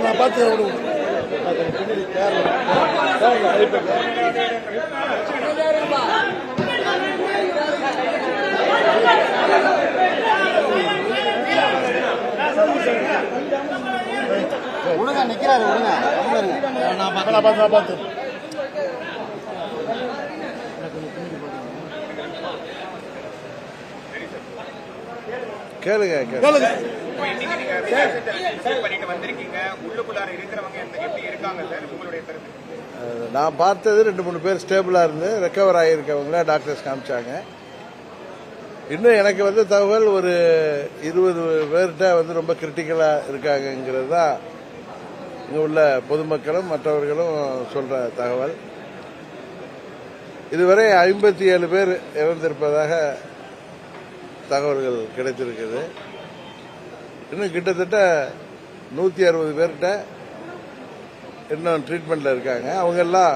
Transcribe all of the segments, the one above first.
நான் பார்த்து உடுங்க நிக்கிறாரு உடுங்க நான் பார்த்து கேளுங்க கேளுங்க. நான் பார்த்தது 2-3 பேர் ஸ்டேபிளா இருந்து ரெக்கவர் ஆகியிருக்கவங்கள டாக்டர்ஸ் காமிச்சாங்க. இன்னும் எனக்கு தகவல் ஒரு 20 பேர்கிட்ட ரொம்ப கிரிட்டிக்கலா இருக்காங்கிறது தான் இங்க உள்ள பொதுமக்களும் மற்றவர்களும் சொல்ற தகவல். இதுவரை 57 பேர் இறந்திருப்பதாக தகவல்கள் கிடைத்திருக்குது. இன்னும் கிட்டத்தட்ட 160 பேர்கிட்ட இன்னும் ட்ரீட்மெண்ட்ல இருக்காங்க. அவங்க எல்லாம்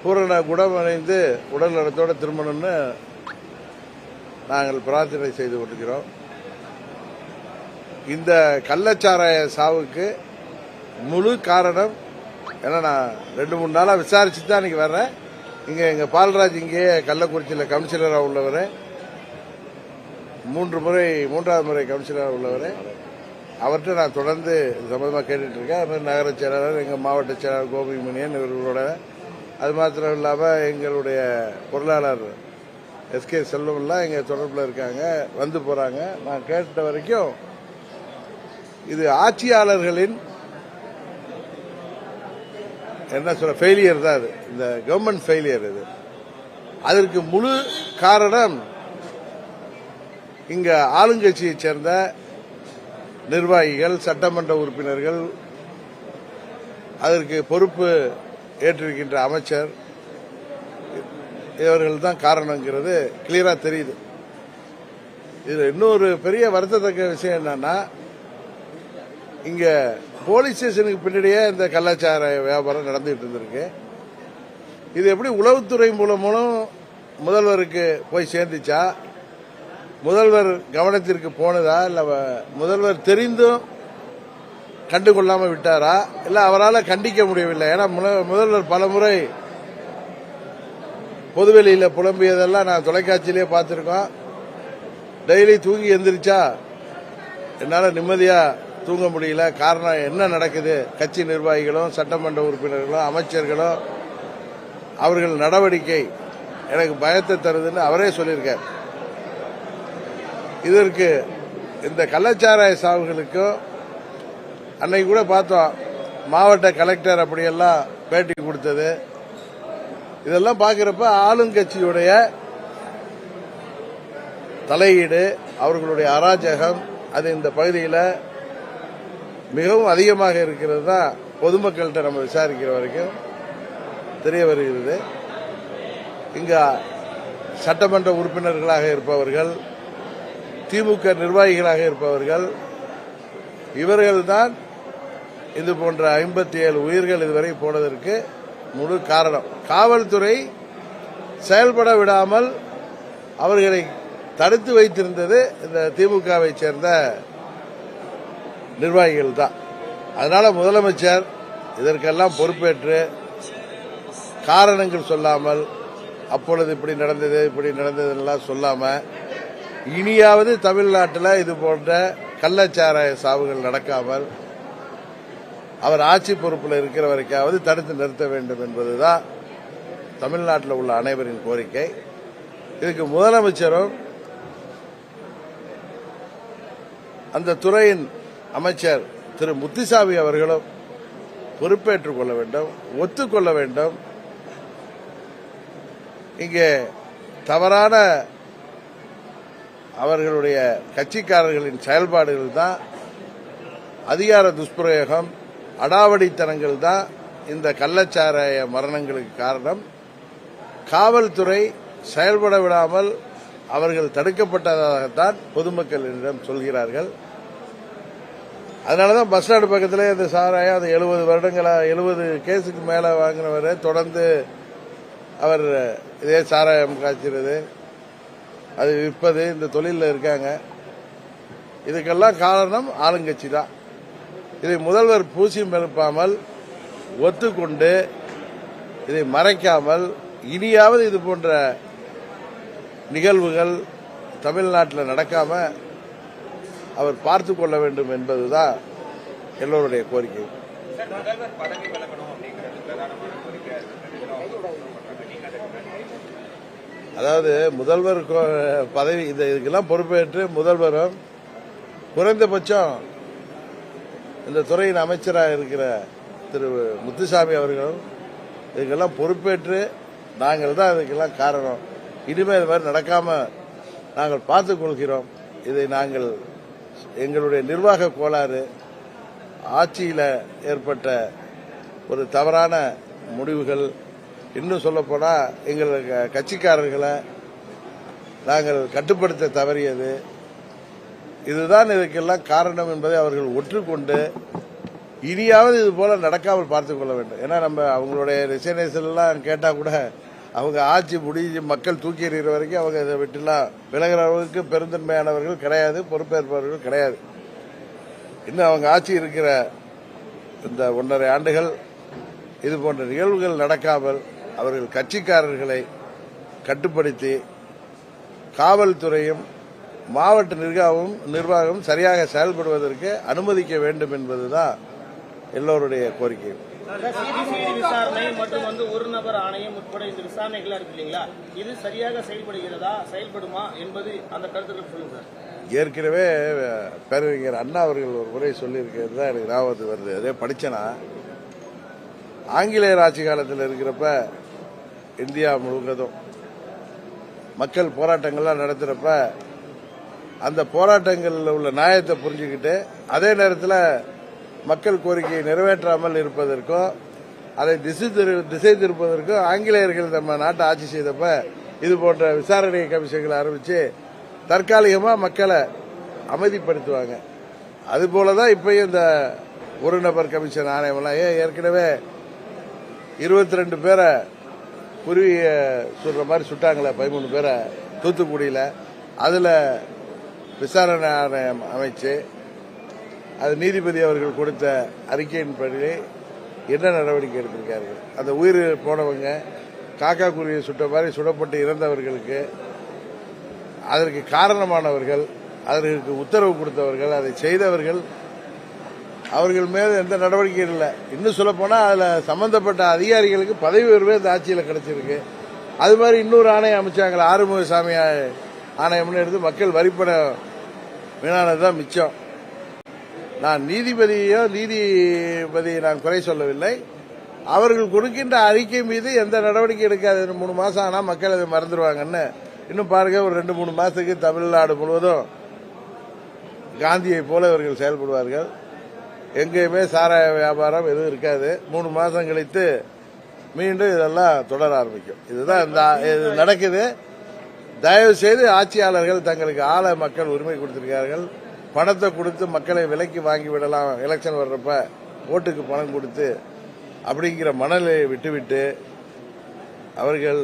பூரண குணமடைந்து உடல் நலத்தோடு திரும்பணும்னு நாங்கள் பிரார்த்தனை செய்து கொண்டிருக்கிறோம். இந்த கள்ளச்சாராய சாவுக்கு முழு காரணம் ஏன்னா நான் 2-3 நாளா விசாரிச்சு தான் இன்னைக்கு வர்றேன். இங்க எங்க பால்ராஜ் இங்கேயே கள்ளக்குறிச்சியில் கவுன்சிலராக உள்ளவர், 3வது முறை கவுன்சிலராக உள்ளவர். அவர்கிட்ட நான் தொடர்ந்து சம்பந்தமாக கேட்டுட்டு இருக்கேன். நகர செயலாளர், எங்கள் மாவட்ட செயலாளர் கோபிமணியன் இவர்களோட, அது மாத்திரம் இல்லாமல் எங்களுடைய பொருளாளர் எஸ்கே செல்வம்லாம் எங்கள் தொடர்பில் இருக்காங்க, வந்து போறாங்க. நான் கேட்ட வரைக்கும் இது ஆட்சியாளர்களின் ஃபெயிலியர் தான். இந்த கவர்மெண்ட் ஃபெயிலியர். இது அதற்கு முழு காரணம் இங்க ஆளுங்கட்சியை சேர்ந்த நிர்வாகிகள், சட்டமன்ற உறுப்பினர்கள், அதற்கு பொறுப்பு ஏற்றிருக்கின்ற அமைச்சர், இவர்கள் தான் காரணங்கிறது கிளியரா தெரியுது. இதுல இன்னொரு பெரிய வருத்தத்தக்க விஷயம் என்னன்னா, இங்க போலீஸ் ஸ்டேஷனுக்கு பின்னாடியே இந்த கள்ளச்சாராய வியாபாரம் நடந்துட்டு இருந்திருக்கு. இது எப்படி உளவுத்துறை மூலம் முதல்வருக்கு போய் சேர்ந்துச்சா, முதல்வர் கவனத்திற்கு போனதா, இல்ல முதல்வர் தெரிந்தும் கண்டுகொள்ளாம விட்டாரா, இல்ல அவரால் கண்டிக்க முடியவில்லை? ஏன்னா முதல்வர் பலமுறை பொதுவெளியில புலம்பியதெல்லாம் நான் தொலைக்காட்சியிலேயே பார்த்திருக்கோம். டெய்லி தூங்கி எந்திரிச்சா என்னால நிம்மதியா தூங்க முடியல. காரணம் என்ன நடக்குது? கட்சி நிர்வாகிகளும் சட்டமன்ற உறுப்பினர்களும் அமைச்சர்களும் அவர்கள் நடவடிக்கை எனக்கு பயத்தை தருதுன்னு அவரே சொல்லியிருக்கார். இதற்கு இந்த கள்ளச்சாராய சாவுகளுக்கும் அன்னைக்கு கூட பார்த்தோம், மாவட்ட கலெக்டர் அப்படியெல்லாம் பேட்டி கொடுத்தது. இதெல்லாம் பார்க்கிறப்ப ஆளுங்கட்சியுடைய தலையீடு, அவர்களுடைய அராஜகம் அது இந்த பகுதியில் மிகவும் அதிகமாக இருக்கிறது தான் பொதுமக்கள்கிட்ட நம்ம விசாரிக்கிற வரைக்கும் தெரிய வருகிறது. இங்க சட்டமன்ற உறுப்பினர்களாக இருப்பவர்கள், திமுக நிர்வாகிகளாக இருப்பவர்கள், இவர்கள்தான் இது போன்ற 57 உயிர்கள் இதுவரை போனதற்கு முழு காரணம். காவல்துறை செயல்பட விடாமல் அவர்களை தடுத்து வைத்திருந்தது இந்த திமுகவை சேர்ந்த நிர்வாகிகள் தான். அதனால முதலமைச்சர் இதற்கெல்லாம் பொறுப்பேற்று காரணங்கள் சொல்லாமல், அப்பொழுது இப்படி நடந்தது சொல்லாம, இனியாவது தமிழ்நாட்டில் இது போன்ற கள்ளச்சாராய சாவுகள் நடக்காமல் அவர் ஆட்சி பொறுப்பில் இருக்கிற வரைக்காவது தடுத்து நிறுத்த வேண்டும் என்பதுதான் தமிழ்நாட்டில் உள்ள அனைவரின் கோரிக்கை. இதுக்கு முதலமைச்சரும் அந்த துறையின் அமைச்சர் திரு முத்துசாமி அவர்களும் பொறுப்பேற்றுக் கொள்ள வேண்டும், ஒத்துக்கொள்ள வேண்டும். இங்கே தவறான அவர்களுடைய கட்சிக்காரர்களின் செயல்பாடுகள் தான், அதிகார துஷ்பிரயோகம், அடாவடித்தனங்கள் தான் இந்த கள்ளச்சாராய மரணங்களுக்கு காரணம். காவல்துறை செயல்பட விடாமல் அவர்கள் தடுக்கப்பட்டதாகத்தான் பொதுமக்களிடம் சொல்கிறார்கள். அதனாலதான் பஸ் ஸ்டாண்டு பக்கத்திலே இந்த சாராயம் அது 70 கேஸுக்கு மேல வாங்கினவர் தொடர்ந்து அவர் இதே சாராயம் காய்ச்சிறது, அது விற்பது, இந்த தொழிலில் இருக்காங்க. இதுக்கெல்லாம் காரணம் ஆளுங்கட்சி தான். இதை முதல்வர் பூசி மெழுப்பாமல் ஒத்துக்கொண்டு இதை மறைக்காமல் இனியாவது இது போன்ற நிகழ்வுகள் தமிழ்நாட்டில் நடக்காம அவர் பார்த்து கொள்ள வேண்டும் என்பதுதான் எல்லோருடைய கோரிக்கை. அதாவது முதல்வர் பதவி இதுக்கெல்லாம் பொறுப்பேற்று முதல்வரும் குறைந்தபட்சம் இந்த துறையின் அமைச்சராக இருக்கிற திரு முத்துசாமி அவர்களும் இதுக்கெல்லாம் பொறுப்பேற்று நாங்கள் தான் இதுக்கெல்லாம் காரணம், இனிமேல் இது மாதிரி நடக்காம நாங்கள் பார்த்துக் கொள்கிறோம். இதை நாங்கள் எங்களுடைய நிர்வாக கோளாறு, ஆட்சியில் ஏற்பட்ட ஒரு தவறான முடிவுகள், இன்னும் சொல்லப்போனா எங்கள் கட்சிக்காரர்களை நாங்கள் கட்டுப்படுத்த தவறியது, இதுதான் இதுக்கெல்லாம் காரணம் என்பதை அவர்கள் ஒற்றுக்கொண்டு இனியாவது இது போல நடக்காமல் பார்த்துக் கொள்ள வேண்டும். ஏன்னா நம்ம அவங்களுடைய ரெசிக்னேஷன் எல்லாம் கேட்டா கூட அவங்க ஆட்சி முடிஞ்சு மக்கள் தூக்கி எறிகிற வரைக்கும் அவங்க இதை விட்டுலாம் விலகிறவர்களுக்கு பெருந்தன்மையானவர்கள் கிடையாது, பொறுப்பேற்பவர்கள் கிடையாது. இன்னும் அவங்க ஆட்சி இருக்கிற இந்த 1.5 ஆண்டுகள் இது போன்ற நிகழ்வுகள் நடக்காமல் அவர்கள் கட்சிக்காரர்களை கட்டுப்படுத்தி காவல்துறையும் மாவட்ட நிர்வாகமும் சரியாக செயல்படுவதற்கு அனுமதிக்க வேண்டும் என்பதுதான் எல்லோருடைய கோரிக்கை. விசாரணை மற்றும் ஒரு நபர் ஆணையம் உட்பட இந்த விசாரணைகள் இருக்கு இல்லைங்களா, இது சரியாக செயல்படுகிறதா, செயல்படுமா என்பது அந்த கருத்துக்கள் சொல்லுங்க சார். ஏற்கனவே பேரறிஞர் அண்ணா அவர்கள் ஒரு முறை சொல்லியிருக்கிறது தான் எனக்கு ஞாபகத்து வருது. அதே படிச்சனா ஆங்கிலேயர் ஆட்சி காலத்தில் இருக்கிறப்ப இந்தியா முழுவதும் மக்கள் போராட்டங்கள்லாம் நடத்துறப்ப அந்த போராட்டங்களில் உள்ள நியாயத்தை புரிஞ்சுக்கிட்டு அதே நேரத்தில் மக்கள் கோரிக்கையை நிறைவேற்றாமல் இருப்பதற்கும் அதை திசை திருப்பதற்கும் ஆங்கிலேயர்கள் நம்ம நாட்டை ஆட்சி செய்தப்ப இது போன்ற விசாரணை கமிஷன்களை ஆரம்பிச்சு தற்காலிகமாக மக்களை அமைதிப்படுத்துவாங்க. அதுபோலதான் இப்பயும் இந்த ஒரு நபர் கமிஷன் ஆணையமெல்லாம் ஏற்கனவே 22 பேரை குருவிய சுடுற மாதிரி சுட்டாங்களே, 13 பேரை தூத்துக்குடியில், அதில் விசாரணை ஆணையம் அமைச்சு அது நீதிபதி அவர்கள் கொடுத்த அறிக்கையின்படி என்ன நடவடிக்கை எடுத்திருக்கார்கள். அந்த உயிர் போனவங்க காக்கா குருவியை சுட்ட மாதிரி சுடப்பட்டு இறந்தவர்களுக்கு அதற்கு காரணமானவர்கள், அதற்கு உத்தரவு கொடுத்தவர்கள், அதை செய்தவர்கள், அவர்கள் மீது எந்த நடவடிக்கையும் இல்லை. இன்னும் சொல்ல போனா அதுல சம்பந்தப்பட்ட அதிகாரிகளுக்கு பதவி உயர்வே இந்த ஆட்சியில் கிடைச்சிருக்கு. அது மாதிரி இன்னொரு ஆணையம் அமைச்சாங்களா, ஆறுமுகசாமி ஆணையம்னு எடுத்து மக்கள் வரிப்பணம் வீணானதுதான் மிச்சம். நான் நீதிபதியை நான் குறை சொல்லவில்லை. அவர்கள் கொடுக்கின்ற அறிக்கை மீது எந்த நடவடிக்கை எடுக்காது. 3 மாசம் ஆனா மக்கள் அதை மறந்துடுவாங்கன்னு. இன்னும் பாருங்க, ஒரு 2-3 மாசத்துக்கு தமிழ்நாடு முழுவதும் காந்தியை போல இவர்கள் செயல்படுவார்கள். எங்கேயுமே சாராய வியாபாரம் எதுவும் இருக்காது. 3 மாசம் கழித்து மீண்டும் இதெல்லாம் தொடர ஆரம்பிக்கும். இதுதான் இது நடக்குது. தயவு செய்து ஆட்சியாளர்கள் தங்களுக்கு ஆள மக்கள் உரிமை கொடுத்திருக்கார்கள். பணத்தை கொடுத்து மக்களை விலைக்கு வாங்கி விடலாம், எலெக்ஷன் வர்றப்ப ஓட்டுக்கு பணம் கொடுத்து அப்படிங்கிற மனநிலையை விட்டுவிட்டு அவர்கள்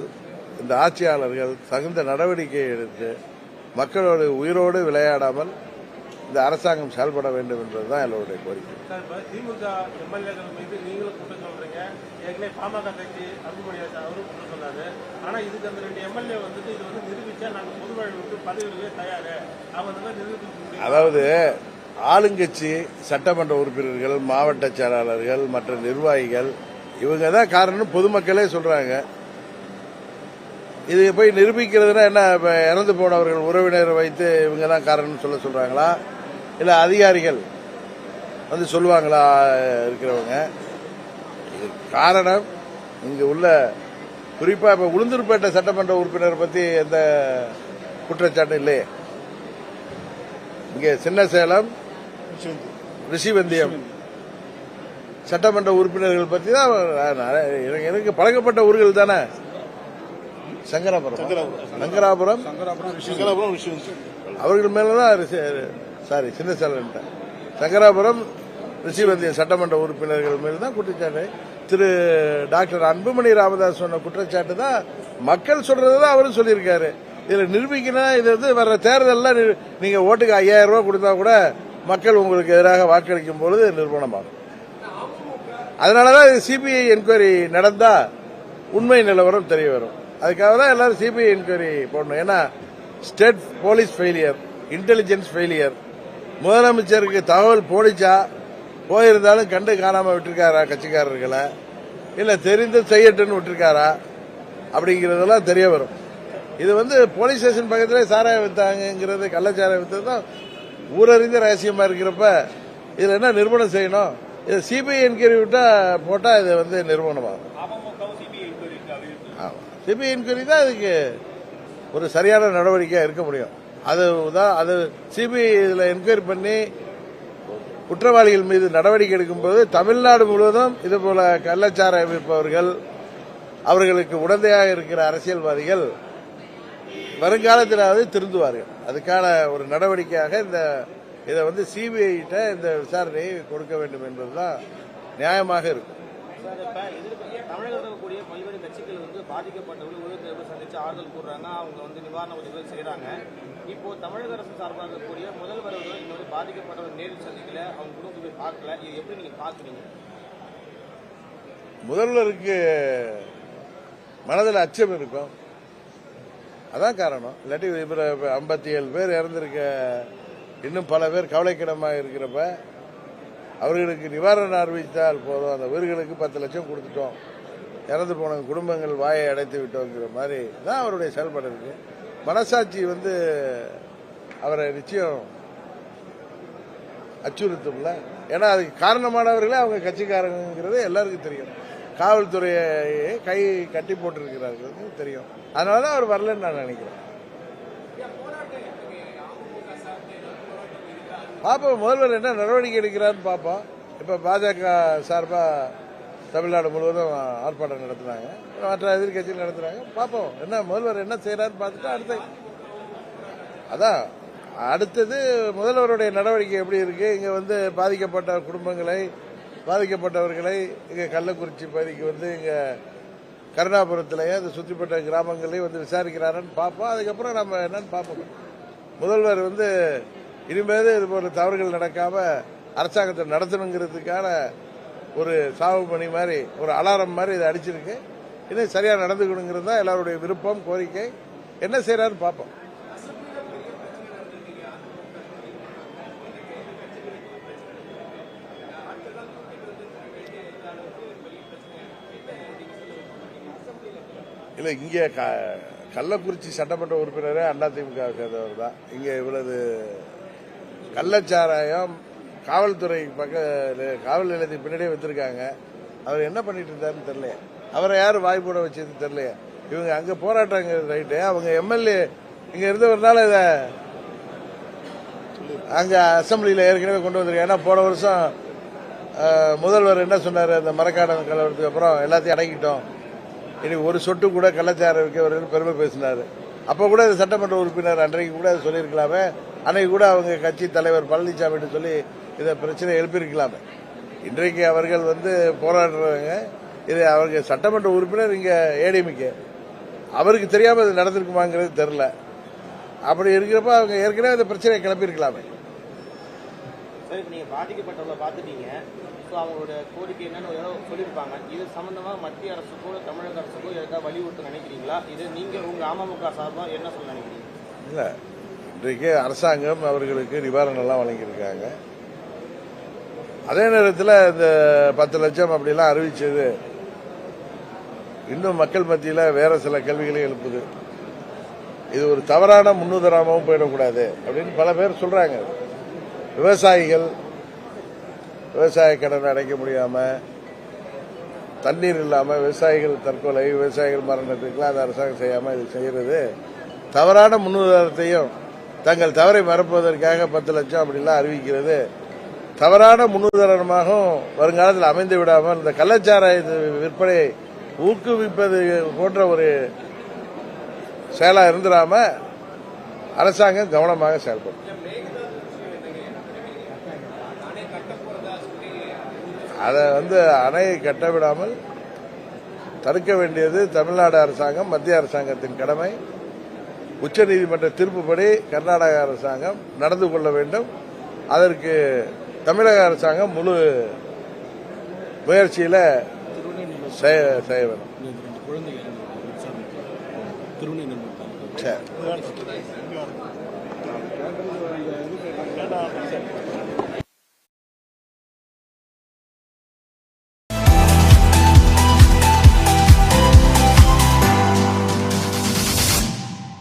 இந்த ஆட்சியாளர்கள் தகுந்த நடவடிக்கை எடுத்து மக்களோடு உயிரோடு விளையாடாமல் இந்த அரசாங்கம் செயல்பட வேண்டும் என்பதுதான் எல்லோருடைய கோரிக்கை. திமுக எம்எல்ஏக்கள் மீது நீங்களும் குற்றம் சொல்றீங்க, ஏற்கனவே பாமக கட்சி அன்புமணி அவரும் குற்றம் சொன்னாரு. ஆனா இதுக்கு அந்த 2 எம்எல்ஏ வந்துட்டு இது நிரூபிச்சா நாங்க பொது வாழ்வுக்கு பதவிகளுக்கு தயாரு, அவங்க நிரூபிக்க. அதாவது ஆளுங்கட்சி சட்டமன்ற உறுப்பினர்கள், மாவட்ட செயலாளர்கள், மற்ற நிர்வாகிகள் இவங்க தான் காரணம் பொதுமக்களே சொல்றாங்க. இது போய் நிரூபிக்கிறதுனா என்ன, இறந்து போனவர்கள் உறவினரை வைத்து இவங்க தான் காரணம் சொல்றாங்களா, இல்ல அதிகாரிகள் வந்து சொல்லுவாங்களா இருக்கிறவங்க? இது காரணம் இங்க உள்ள குறிப்பா இப்ப உளுந்தூர்பேட்டை சட்டமன்ற உறுப்பினர் பத்தி எந்த குற்றச்சாட்டு இல்லையே. இங்க சின்ன சேலம், ரிஷிவந்தியம் சட்டமன்ற உறுப்பினர்கள் பத்தி தான் எனக்கு பழக்கப்பட்ட ஊர்கள் தானே. சங்கராபுரம் அவர்கள் மேலதான், சாரி சின்ன சேலம், சங்கராபுரம் ரிஷிவந்தியம் சட்டமன்ற உறுப்பினர்கள் மேல்தான் குற்றச்சாட்டு. திரு டாக்டர் அன்புமணி ராமதாஸ் சொன்ன குற்றச்சாட்டு தான் மக்கள் சொல்றதுதான் அவரும் சொல்லியிருக்காரு. இதுல நிரூபிக்கணும். இது வந்து வர்ற தேர்தலில் நீங்க ஓட்டுக்கு 5000 ரூபாய் கொடுத்தா கூட மக்கள் உங்களுக்கு எதிராக வாக்களிக்கும் பொழுது நிரூபணமாகும். அதனாலதான் இது சிபிஐ என்கொயரி நடந்தா உண்மை நிலவரம் தெரிய வரும். அதுக்காக தான் எல்லாரும் சிபிஐ என்கொயரி போடணும். ஏன்னா state police failure, intelligence failure, முதலமைச்சருக்கு தகவல் போடிச்சா போயிருந்தாலும் கண்டு காணாம விட்டுருக்காரா கட்சிக்காரர்களை, இல்ல தெரிந்து செய்யட்டுன்னு விட்டுருக்காரா அப்படிங்கறதெல்லாம் தெரிய வரும். இது வந்து போலீஸ் ஸ்டேஷன் பக்கத்திலே சாராயம் வித்தாங்கிறது, கள்ளச்சாராயம் வித்தது தான் ஊரறிந்த ரகசியமா இருக்கிறப்ப இதுல என்ன நிரூபணம் செய்யணும்? இது சிபிஐ என்கொயரி போட்டா இது வந்து நிரூபணமாகும். சிபிஐ என்கொயரி தான் இதுக்கு ஒரு சரியான நடவடிக்கையா இருக்க முடியும். அது சிபிஐ இதுல என்கொயரி பண்ணி குற்றவாளிகள் மீது நடவடிக்கை எடுக்கும்போது தமிழ்நாடு முழுவதும் இதுபோல கள்ளச்சாராயம் விற்பவர்கள், அவர்களுக்கு உடந்தையாக இருக்கிற அரசியல்வாதிகள் வருங்காலத்திலாவது திருந்துவார்கள். அதுக்கான ஒரு நடவடிக்கையாக இதை வந்து சிபிஐ இந்த விசாரணையை கொடுக்க வேண்டும் என்பதுதான் நியாயமாக இருக்கும். தமிழகத்தில் இருக்கக்கூடிய பல்வேறு கட்சிகள் வந்து பாதிக்கப்பட்டவர்கள் உயிரிழப்பு சந்திச்சு ஆறுதல் கூறுறாங்க, அவங்க வந்து நிவாரண உதவிகள் செய்யறாங்க. இப்போ தமிழக அரசு சார்பாக இருக்கக்கூடிய முதல்வர் இந்த மாதிரி பாதிக்கப்பட்டவர் நேரில் சந்திக்கல, அவங்க குடும்பத்தை போய் பார்க்கல, இது எப்படி நீங்க பாக்குறீங்க? முதல்வருக்கு மனதில் அச்சம் இருக்கும், அதான் காரணம். இல்லாட்டி 57 பேர் இறந்திருக்க, இன்னும் பல பேர் கவலைக்கிடமாக இருக்கிறப்ப அவர்களுக்கு நிவாரணம் அறிவித்தால் போதும், அந்த உயிர்களுக்கு 10 லட்சம் கொடுத்துட்டோம், இறந்து போன குடும்பங்கள் வாயை அடைத்து விட்டோங்கிற மாதிரி தான் அவருடைய செயல்பாடு இருக்கு. மனசாட்சி வந்து அவரை நிச்சயம் அச்சுறுத்தும்ல. ஏன்னா அதுக்கு காரணமானவர்களே அவங்க கட்சிக்காரங்கிறது எல்லாருக்கும் தெரியும். காவல்துறையை கை கட்டி போட்டிருக்கிறார்கள் தெரியும். அதனாலதான் அவர் வரலன்னு நான் நினைக்கிறேன். பாப்போம் முதல்வர் என்ன நடவடிக்கை எடுக்கிறான்னு பார்ப்போம். இப்ப பாஜக சார்பா தமிழ்நாடு முழுவதும் ஆர்ப்பாட்டம் நடத்தினாங்க, மற்ற எதிர்கட்சிகள் நடத்துறாங்க. பார்ப்போம் என்ன முதல்வர் என்ன செய்யறாருன்னு பார்த்துட்டு அடுத்தது முதல்வருடைய நடவடிக்கை எப்படி இருக்கு. இங்க வந்து பாதிக்கப்பட்ட குடும்பங்களை, பாதிக்கப்பட்டவர்களை இங்க கள்ளக்குறிச்சி பகுதிக்கு வந்து இங்க கருணாபுரத்திலேயே அந்த சுற்றிப்பட்ட கிராமங்களையும் வந்து விசாரிக்கிறாருன்னு பார்ப்போம். அதுக்கப்புறம் நம்ம என்னன்னு பார்ப்போம். முதல்வர் வந்து இனிமேல் இது போல தவறுகள் நடக்காம அரசாங்கத்தை நடத்தணுங்கிறதுக்கான ஒரு சாவு பணி மாதிரி, ஒரு அலாரம் மாதிரி இதை அடிச்சிருக்கு. இன்னும் சரியா நடந்துக்கணுங்கிறது தான் எல்லாருடைய விருப்பம், கோரிக்கை. என்ன செய்யறாருன்னு பார்ப்போம். இல்ல இங்க கள்ளக்குறிச்சி சட்டமன்ற உறுப்பினரே அதிமுக சேர்ந்தவர் தான். இங்க இவ்வளவு கள்ளச்சாராயம் காவல்துறை காவல் நிலையத்துக்கு பின்னாடியே வச்சிருக்காங்க. அவர் என்ன பண்ணிட்டு இருந்தாருன்னு தெரியல. அவரை யாரும் வாய் போட வச்சது தெரியல. இவங்க அங்க போராட்டாங்க ரைட்டு, அவங்க எம்எல்ஏ இங்க இருந்தவர்னால இத அங்க அசம்பிளியில ஏற்கனவே கொண்டு வந்திருக்காங்க. ஏன்னா போன வருஷம் முதல்வர் என்ன சொன்னாரு, அந்த மரக்காடம் கலவரத்துக்கு அப்புறம் எல்லாத்தையும் அடக்கிட்டோம், இனி ஒரு சொட்டு கூட கள்ளச்சாரம் வைக்கவர்கள் பெருமை பேசினாரு. அப்ப கூட சட்டமன்ற உறுப்பினர் அன்றைக்கு கூட சொல்லியிருக்கலாமே, அன்னைக்கு கூட அவங்க கட்சி தலைவர் பழனிசாமி சொல்லி இதை பிரச்சனை எழுப்பியிருக்கலாமே. இன்றைக்கு அவர்கள் வந்து போராடுறாங்க. இது அவங்க சட்டமன்ற உறுப்பினர் இங்க ஏடிஎம்கே, அவருக்கு தெரியாம இது நடந்திருக்குமாங்கிறது தெரியல. அப்படி இருக்கிறப்ப அவங்க ஏற்கனவே இந்த பிரச்சனையை கிளப்பியிருக்கலாமே. நீங்க பாதிக்கப்பட்டவங்களை பாத்துட்டீங்க, அவங்களோட கோரிக்கை என்னன்னு சொல்லியிருப்பாங்க. இது சம்பந்தமா மத்திய அரசுக்கோ தமிழக அரசுக்கோ ஏதாவது வலியுறுத்த நினைக்கிறீங்களா? இது நீங்க உங்க அமமுக சார்பா என்ன சொல்ல நினைக்கிறீங்க? இல்ல, இன்றைக்கு அரசாங்கம் அவர்களுக்கு நிவாரணம் எல்லாம் வழங்கியிருக்காங்க. அதே நேரத்தில் இந்த 10 லட்சம் அப்படிலாம் அறிவிச்சது இன்னும் மக்கள் மத்தியில் வேற சில கேள்விகளை எழுப்புது. இது ஒரு தவறான முன்னுதாரணமாகவும் போயிடக்கூடாது அப்படின்னு பல பேர் சொல்றாங்க. விவசாயிகள் விவசாய கடன் அடைக்க முடியாம, தண்ணீர் இல்லாம விவசாயிகள் தற்கொலை, விவசாயிகள் மரணத்துக்குலாம் அந்த அரசாங்கம் செய்யாம இது செய்யறது தவறான முன்னுதாரணத்தையும் தங்கள் தவறை மறப்பதற்காக 10 லட்சம் அப்படிலாம் அறிவிக்கிறது தவறான முன்னுதாரணமாகவும் வருங்காலத்தில் அமைந்து விடாமல் இந்த கள்ளச்சாராய விற்பனை ஊக்குவிப்பது போன்ற ஒரு செயலா இருந்துடாம அரசாங்கம் கவனமாக செயல்படும். அதை அணையை கட்டவிடாமல் தடுக்க வேண்டியது தமிழ்நாடு அரசாங்கம், மத்திய அரசாங்கத்தின் கடமை. உச்சநீதிமன்ற தீர்ப்புப்படி கர்நாடக அரசாங்கம் நடந்து கொள்ள வேண்டும். அதற்கு தமிழக அரசாங்கம் முழு முயற்சியில செய்ய வேண்டும். சரி.